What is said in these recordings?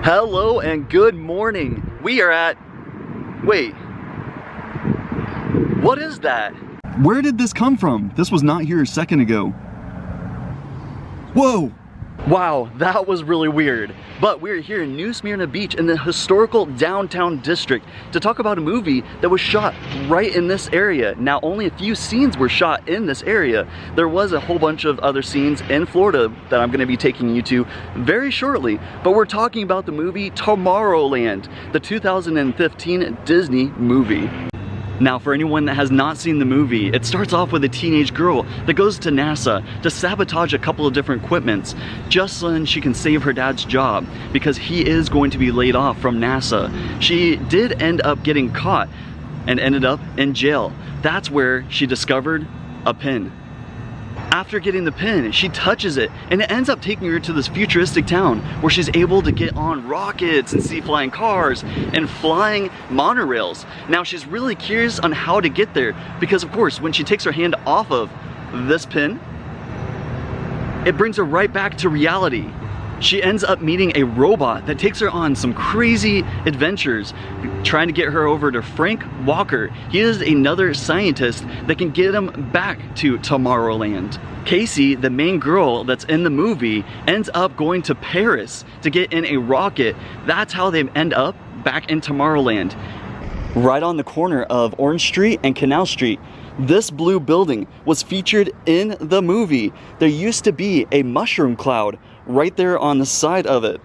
Hello and good morning. We are at... Wait. What is that? Where did this come from? This was not here a second ago. Whoa! Wow, that was really weird. But we're here in New Smyrna Beach in the historical downtown district to talk about a movie that was shot right in this area. Now, only a few scenes were shot in this area. There was a whole bunch of other scenes in Florida that I'm going to be taking you to very shortly. But we're talking about the movie Tomorrowland, the 2015 Disney movie. Now, for anyone that has not seen the movie, it starts off with a teenage girl that goes to NASA to sabotage a couple of different equipments just so then she can save her dad's job because he is going to be laid off from NASA. She did end up getting caught and ended up in jail. That's where she discovered a pin. After getting the pin, she touches it and it ends up taking her to this futuristic town where she's able to get on rockets and see flying cars and flying monorails. Now, she's really curious on how to get there because, of course, when she takes her hand off of this pin, it brings her right back to reality. She ends up meeting a robot that takes her on some crazy adventures, trying to get her over to Frank Walker. He is another scientist that can get him back to Tomorrowland. Casey, the main girl that's in the movie, ends up going to Paris to get in a rocket. That's how they end up back in Tomorrowland. Right on the corner of Orange Street and Canal Street. This blue building was featured in the movie. There used to be a mushroom cloud right there on the side of it.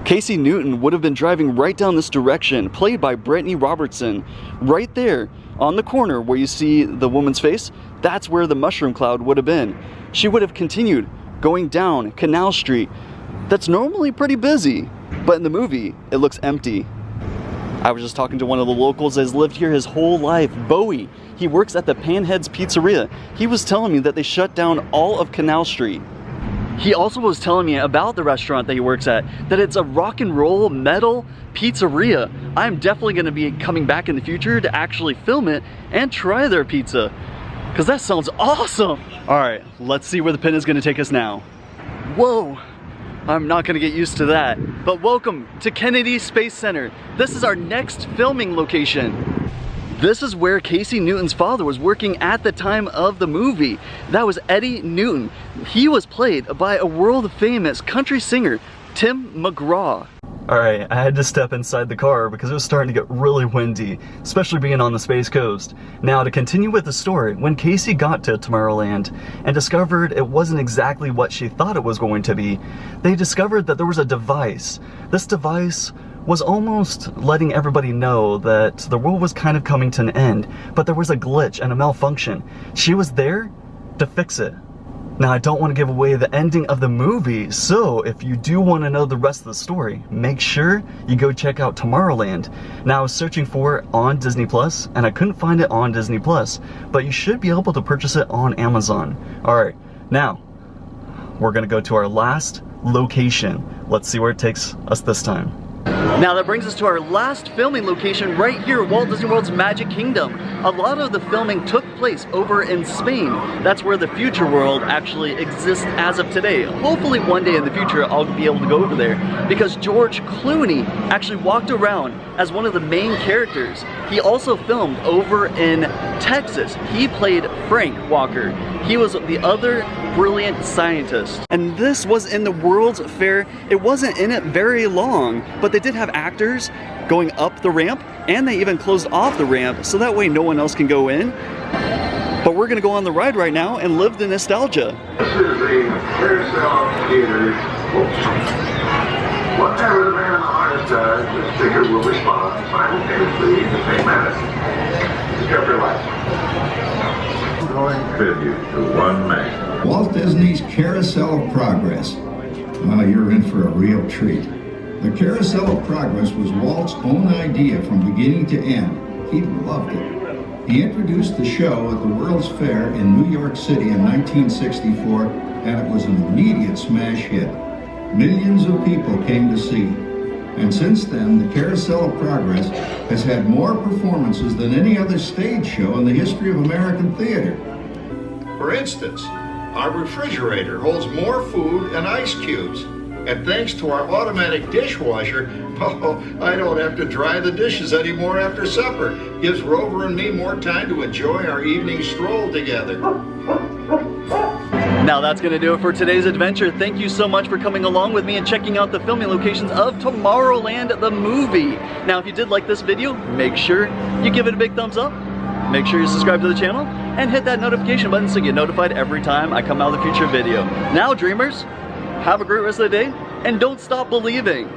Casey Newton would have been driving right down this direction, played by Brittany Robertson. Right there on the corner where you see the woman's face, that's where the mushroom cloud would have been. She would have continued going down Canal Street. That's normally pretty busy, but in the movie, it looks empty. I was just talking to one of the locals that has lived here his whole life, Bowie. He works at the Panheads Pizzeria. He was telling me that they shut down all of Canal Street. He also was telling me about the restaurant that he works at, that it's a rock and roll metal pizzeria. I'm definitely going to be coming back in the future to actually film it and try their pizza, because that sounds awesome. All right, let's see where the pin is going to take us now. Whoa. I'm not gonna get used to that. But welcome to Kennedy Space Center. This is our next filming location. This is where Casey Newton's father was working at the time of the movie. That was Eddie Newton. He was played by a world famous country singer, Tim McGraw. Alright, I had to step inside the car because it was starting to get really windy, especially being on the Space Coast. Now, to continue with the story, when Casey got to Tomorrowland and discovered it wasn't exactly what she thought it was going to be, they discovered that there was a device. This device was almost letting everybody know that the world was kind of coming to an end, but there was a glitch and a malfunction. She was there to fix it. Now, I don't want to give away the ending of the movie, so if you do want to know the rest of the story, make sure you go check out Tomorrowland. Now, I was searching for it on Disney Plus, and I couldn't find it on Disney Plus, but you should be able to purchase it on Amazon. Alright, now, we're going to go to our last location. Let's see where it takes us this time. Now that brings us to our last filming location right here at Walt Disney World's Magic Kingdom. A lot of the filming took place over in Spain. That's where the future world actually exists as of today. Hopefully one day in the future I'll be able to go over there because George Clooney actually walked around as one of the main characters. He also filmed over in Texas. He played Frank Walker. He was the other brilliant scientist. And this was in the World's Fair. It wasn't in it very long, but they did have actors going up the ramp, and they even closed off the ramp so that way no one else can go in. But we're gonna go on the ride right now and live the nostalgia. This is the carousel theater. Whatever the man on the hardest does, the sticker will respond simultaneously in the same manner. Discover life. Tribute to one man. Walt Disney's Carousel of Progress. Well, you're in for a real treat. The Carousel of Progress was Walt's own idea from beginning to end. He loved it. He introduced the show at the World's Fair in New York City in 1964, and it was an immediate smash hit. Millions of people came to see it. And since then, the Carousel of Progress has had more performances than any other stage show in the history of American theater. For instance, our refrigerator holds more food and ice cubes And thanks to our automatic dishwasher, oh, I don't have to dry the dishes anymore after supper. Gives Rover and me more time to enjoy our evening stroll together. Now that's going to do it for today's adventure. Thank you so much for coming along with me and checking out the filming locations of Tomorrowland the movie. Now if you did like this video, make sure you give it a big thumbs up. Make sure you subscribe to the channel and hit that notification button so you get notified every time I come out with a future video. Now dreamers, have a great rest of the day and don't stop believing.